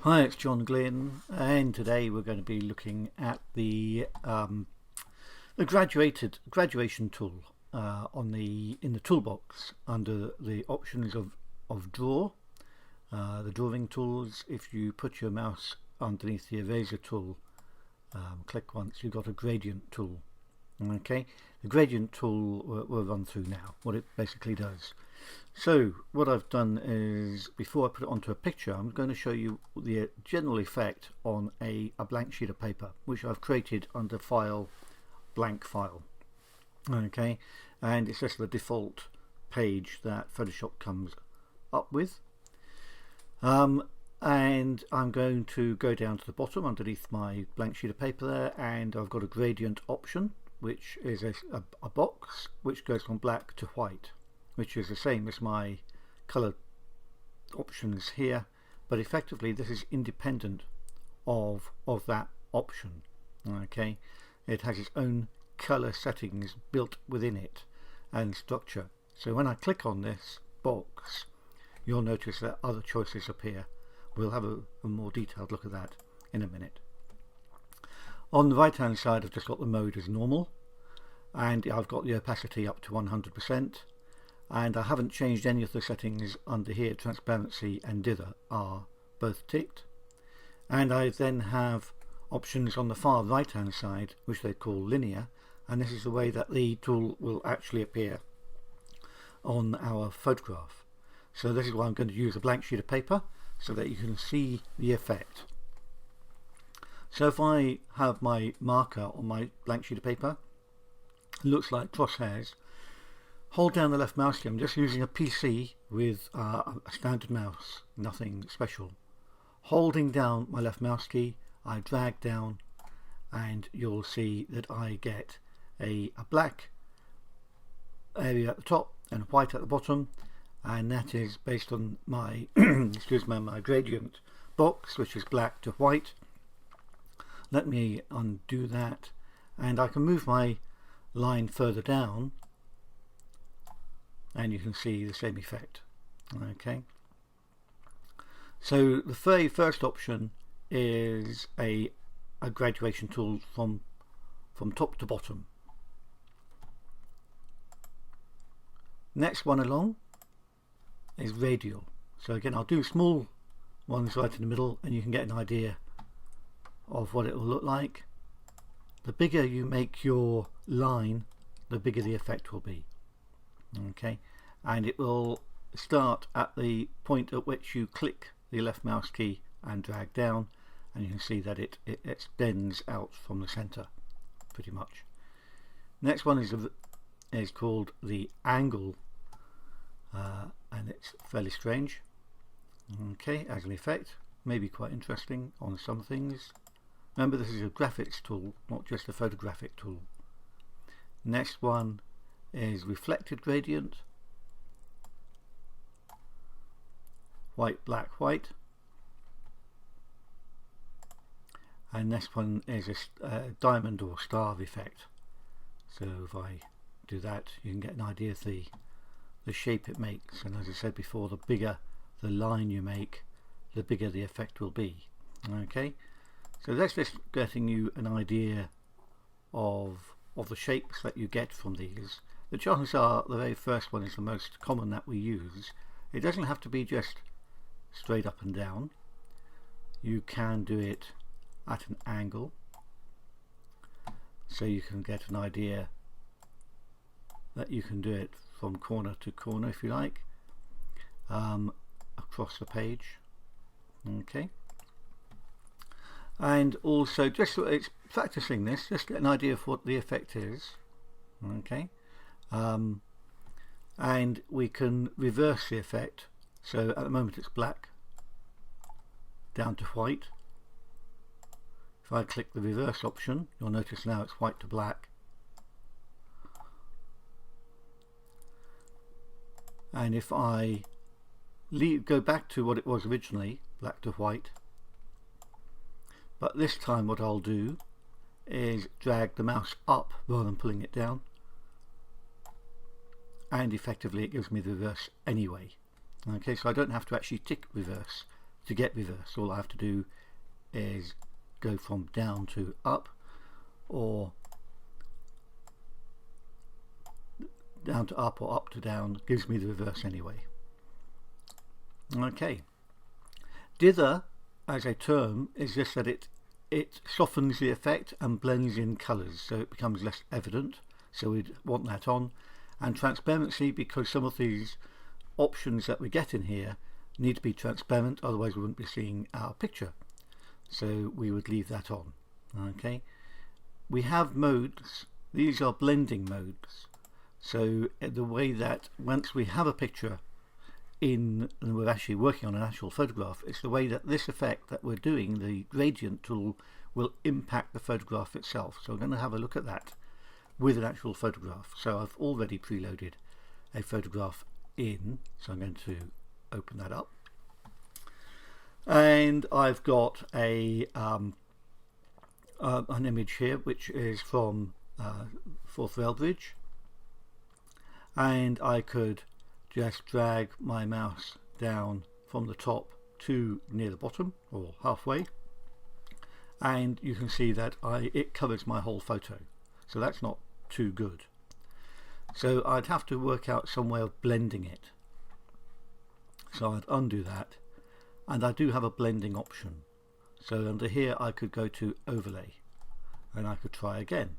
Hi, it's John Glynn, and today we're going to be looking at the graduation tool in the toolbox under the options of draw. The drawing tools. If you put your mouse underneath the eraser tool, click once, you've got a gradient tool. Okay, the gradient tool we'll run through now, what it basically does. So what I've done is, before I put it onto a picture, I'm going to show you the general effect on a blank sheet of paper, which I've created under File, Blank File. Okay, and it's just the default page that Photoshop comes up with. And I'm going to go down to the bottom underneath my blank sheet of paper there, and I've got a gradient option, which is a box which goes from black to white, which is the same as my color options here, but effectively this is independent of that option. Okay, it has its own color settings built within it and structure. So when I click on this box, you'll notice that other choices appear. We'll have a more detailed look at that in a minute. On the right hand side, I've just got the mode as normal, and I've got the opacity up to 100%, and I haven't changed any of the settings under here. Transparency and Dither are both ticked, and I then have options on the far right hand side which they call linear, and this is the way that the tool will actually appear on our photograph. So this is why I'm going to use a blank sheet of paper so that you can see the effect. So if I have my marker on my blank sheet of paper, it looks like crosshairs. Hold down the left mouse key. I'm just using a PC with a standard mouse, nothing special. Holding down my left mouse key, I drag down, and you'll see that I get a black area at the top and white at the bottom, and that is based on my my gradient box, which is black to white. Let me undo that, and I can move my line further down, and you can see the same effect. Okay, so the very first option is a graduation tool from top to bottom. Next one along is radial. So again, I'll do small ones right in the middle, and you can get an idea of what it will look like. The bigger you make your line, the bigger the effect will be. Okay, and it will start at the point at which you click the left mouse key and drag down, and you can see that it extends out from the center pretty much. Next one is called the angle, and it's fairly strange. Okay, as an effect, maybe quite interesting on some things. Remember, this is a graphics tool, not just a photographic tool. Next one is reflected gradient, white, black, white. And next one is a diamond or star effect. So if I do that, you can get an idea of the shape it makes, and as I said before, the bigger the line you make, the bigger the effect will be. Okay, so that's just getting you an idea of the shapes that you get from these. The chances are the very first one is the most common that we use. It doesn't have to be just straight up and down. You can do it at an angle, so you can get an idea that you can do it from corner to corner if you like, across the page. Okay, and also just so it's practicing this, just get an idea of what the effect is. Okay, and we can reverse the effect. So at the moment it's black down to white. If I click the reverse option, you'll notice now it's white to black. And if I go back to what it was originally, black to white, but this time what I'll do is drag the mouse up rather than pulling it down, and effectively it gives me the reverse anyway. Okay, so I don't have to actually tick reverse to get reverse. All I have to do is go from down to up, or down to up, or up to down. Gives me the reverse anyway. Okay. Dither as a term is just that it softens the effect and blends in colours, so it becomes less evident, so we'd want that on. And transparency, because some of these options that we get in here need to be transparent, otherwise we wouldn't be seeing our picture, so we would leave that on. Okay, we have modes. These are blending modes, so the way that once we have a picture in and we're actually working on an actual photograph, it's the way that this effect that we're doing, the gradient tool, will impact the photograph itself. So we're going to have a look at that with an actual photograph. So I've already preloaded a photograph in, so I'm going to open that up, and I've got a an image here which is from Forth Rail Bridge, and I could just drag my mouse down from the top to near the bottom, or halfway, and you can see that it covers my whole photo, so that's not too good. So I'd have to work out some way of blending it. So I'd undo that, and I do have a blending option. So under here I could go to overlay, and I could try again.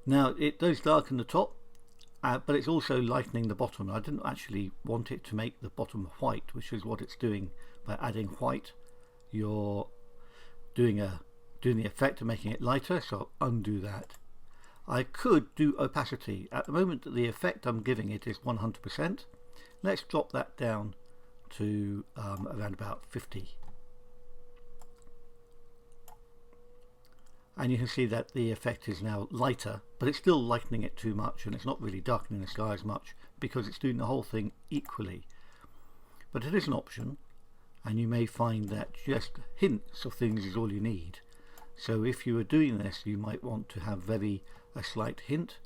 Now it does darken the top, but it's also lightening the bottom. I didn't actually want it to make the bottom white, which is what it's doing by adding white. You're doing the effect of making it lighter, so I'll undo that. I could do opacity. At the moment the effect I'm giving it is 100%. Let's drop that down to around about 50. And you can see that the effect is now lighter, but it's still lightening it too much, and it's not really darkening the sky as much because it's doing the whole thing equally. But it is an option, and you may find that just hints of things is all you need. So if you were doing this, you might want to have a slight hint,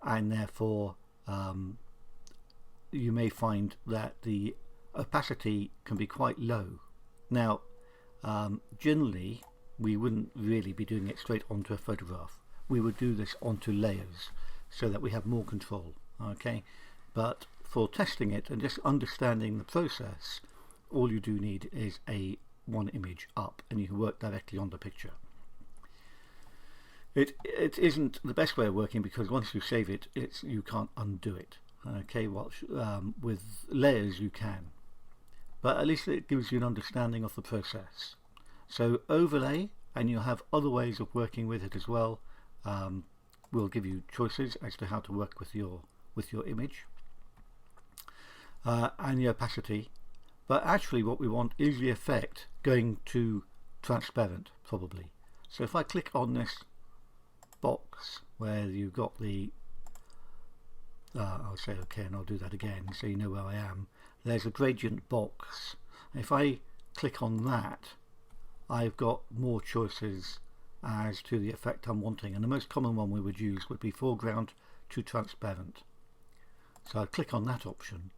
and therefore you may find that the opacity can be quite low. Now generally we wouldn't really be doing it straight onto a photograph. We would do this onto layers so that we have more control. Okay, but for testing it and just understanding the process, all you do need is one image up, and you can work directly on the picture. It isn't the best way of working, because once you save it, you can't undo it. Okay, well, with layers you can, but at least it gives you an understanding of the process. So overlay, and you'll have other ways of working with it as well. Will give you choices as to how to work with your image, and the opacity. But actually what we want is the effect going to transparent, probably. So if I click on this box where you've got the I'll say OK, and I'll do that again so you know where I am. There's a gradient box. If I click on that, I've got more choices as to the effect I'm wanting, and the most common one we would use would be foreground to transparent. So I'd click on that option,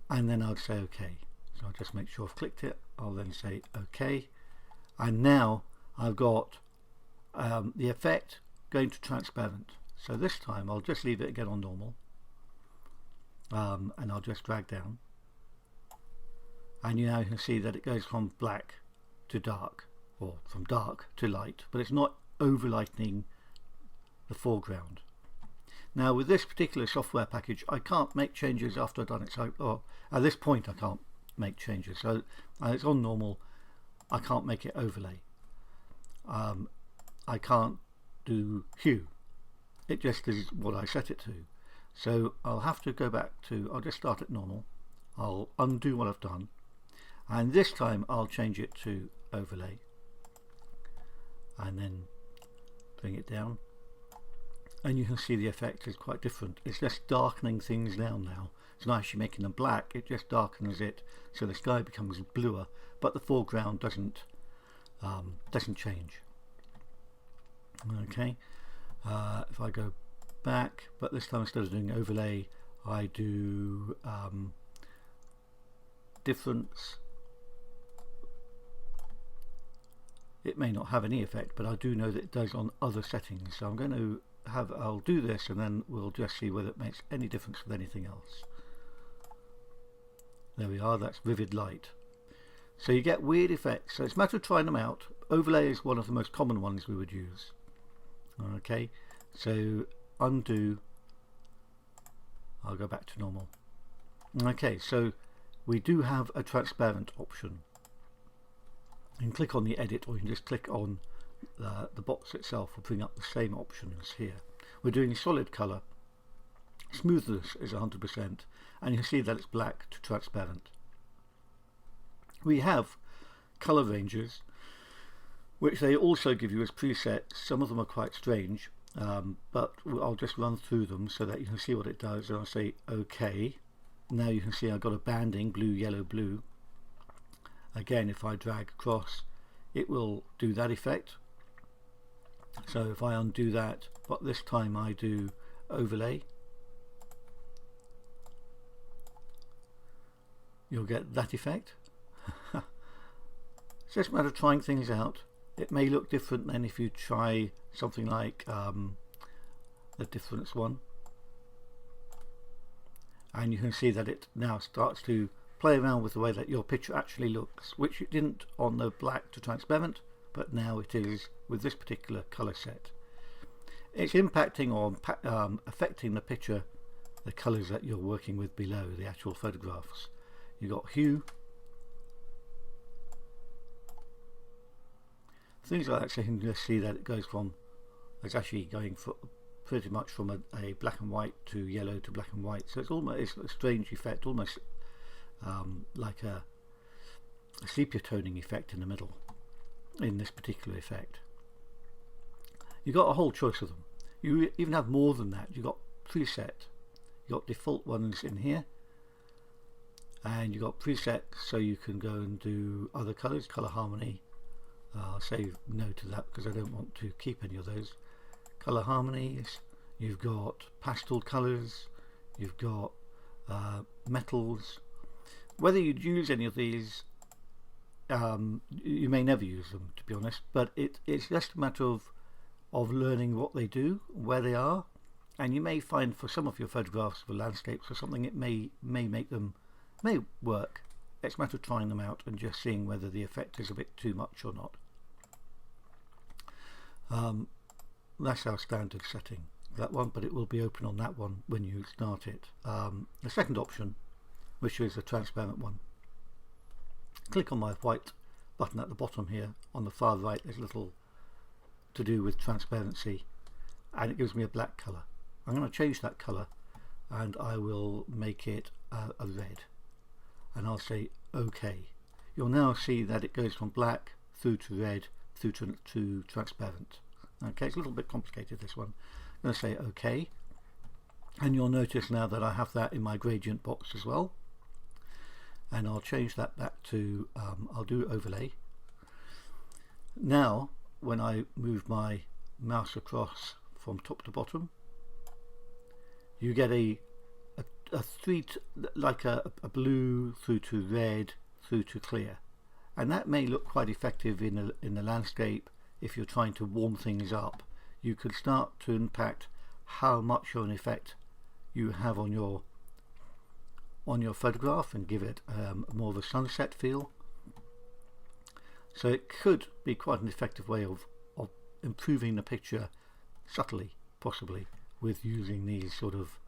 and then I'd say OK. So I'll just make sure I've clicked it. I'll then say OK, and now I've got the effect going to transparent. So this time I'll just leave it again on normal, and I'll just drag down, and now you can see that it goes from black to dark, or from dark to light, but it's not overlightening the foreground. Now with this particular software package I can't make changes after I've done it, or at this point I can't make changes, so it's on normal. I can't make it overlay. I can't do hue. It just is what I set it to. So I'll have to go back to, I'll just start at normal. I'll undo what I've done, and this time I'll change it to overlay, and then bring it down, and you can see the effect is quite different. It's just darkening things down now. It's not actually making them black, it just darkens it so the sky becomes bluer, but the foreground doesn't change. Okay, if I go back, but this time instead of doing overlay I do difference, it may not have any effect, but I do know that it does on other settings. So I'm going to I'll do this and then we'll just see whether it makes any difference with anything else. There we are, that's vivid light. So you get weird effects, so it's a matter of trying them out. Overlay is one of the most common ones we would use. Okay, so undo, I'll go back to normal. Okay, so we do have a transparent option. You can click on the edit, or you can just click on the box itself will bring up the same options here. We're doing solid color, smoothness is 100%, and you can see that it's black to transparent. We have color ranges which they also give you as presets. Some of them are quite strange, but I'll just run through them so that you can see what it does, and I'll say OK. Now you can see I've got a banding blue, yellow, blue. Again, if I drag across, it will do that effect. So if I undo that, but this time I do overlay, you'll get that effect. It's just a matter of trying things out. It may look different than if you try something like the difference one, and you can see that it now starts to play around with the way that your picture actually looks, which it didn't on the black to transparent, but now it is with this particular color set. It's impacting or affecting the picture, the colors that you're working with below, the actual photographs. You've got hue, things like that, so you can just see that it goes from, it's actually going for pretty much from a black and white to yellow to black and white, so it's almost a strange effect, almost like a sepia toning effect in the middle in this particular effect. You've got a whole choice of them. You even have more than that. You've got preset, you've got default ones in here, and you've got presets, so you can go and do other colors, color harmony. I'll say no to that because I don't want to keep any of those. Color harmonies, you've got pastel colors, you've got metals. Whether you'd use any of these, you may never use them, to be honest, but it's just a matter of learning what they do, where they are, and you may find for some of your photographs for landscapes or something it may make them, may work. It's a matter of trying them out and just seeing whether the effect is a bit too much or not. That's our standard setting, that one, but it will be open on that one when you start it. The second option, which is a transparent one, click on my white button at the bottom here. On the far right there's a little to do with transparency, and it gives me a black color. I'm going to change that color and I will make it a red, and I'll say OK. You'll now see that it goes from black through to red through to transparent. Okay, it's a little bit complicated, this one. I'm going to say OK, and you'll notice now that I have that in my gradient box as well, and I'll change that back to I'll do overlay. Now when I move my mouse across from top to bottom, you get a three, like a blue through to red through to clear, and that may look quite effective in the landscape. If you're trying to warm things up, you could start to impact how much of an effect you have on your photograph and give it more of a sunset feel. So it could be quite an effective way of improving the picture subtly, possibly, with using these sort of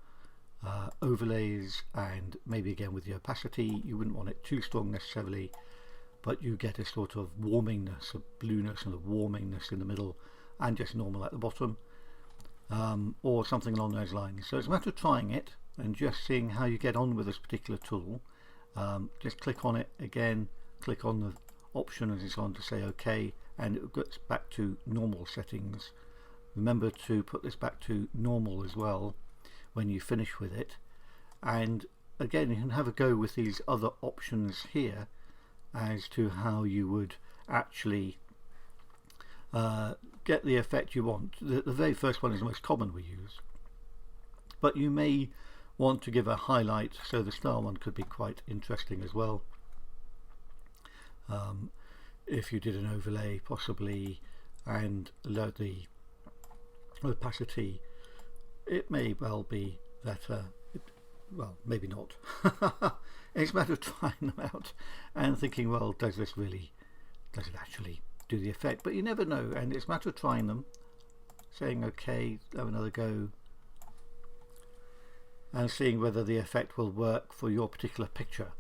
overlays, and maybe again with the opacity. You wouldn't want it too strong necessarily, but you get a sort of warmingness, a blueness and a warmingness in the middle, and just normal at the bottom, or something along those lines. So it's a matter of trying it and just seeing how you get on with this particular tool. Just click on it again, click on the option as it's on to say OK, and it gets back to normal settings. Remember to put this back to normal as well when you finish with it, and again you can have a go with these other options here as to how you would actually get the effect you want. The very first one is the most common we use, but you may want to give a highlight, so the star one could be quite interesting as well. If you did an overlay possibly and load the opacity, it may well be that well, maybe not. It's a matter of trying them out and thinking, well, does it actually do the effect? But you never know, and it's a matter of trying them, saying okay, have another go, and seeing whether the effect will work for your particular picture.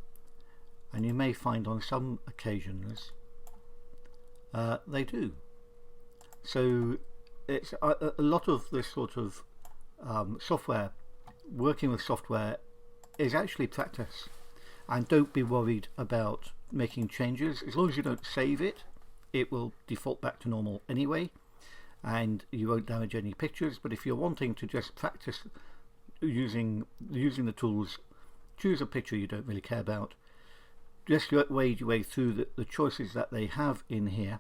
And you may find on some occasions they do. So it's a lot of this sort of software, working with software, is actually practice. And don't be worried about making changes. As long as you don't save it, it will default back to normal anyway, and you won't damage any pictures. But if you're wanting to just practice using the tools, choose a picture you don't really care about, just wade your way through the choices that they have in here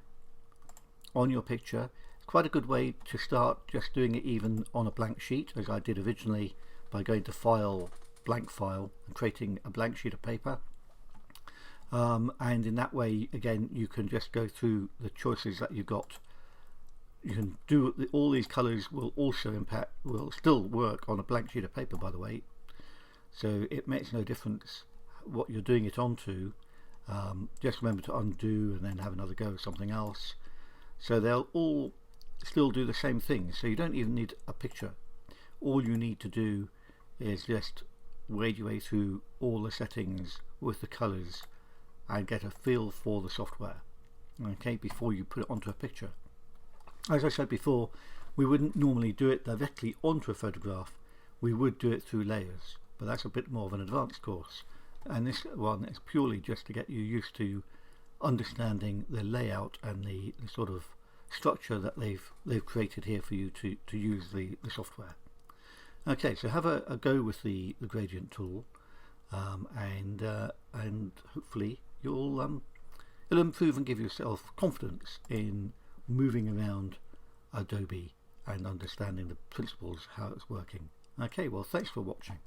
on your picture. It's quite a good way to start just doing it even on a blank sheet, as I did originally, by going to File, Blank File, and creating a blank sheet of paper. And in that way, again, you can just go through the choices that you got. You can do all these colors will still work on a blank sheet of paper, by the way. So it makes no difference what you're doing it onto. Just remember to undo and then have another go of something else. So they'll all still do the same thing. So you don't even need a picture. All you need to do is just wade your way through all the settings with the colors and get a feel for the software, okay, before you put it onto a picture. As I said before, we wouldn't normally do it directly onto a photograph. We would do it through layers, but that's a bit more of an advanced course, and this one is purely just to get you used to understanding the layout and the sort of structure that they've created here for you to use the software. Okay, so have a go with the gradient tool, and hopefully you'll improve and give yourself confidence in moving around Adobe and understanding the principles, how it's working. Okay, well, thanks for watching.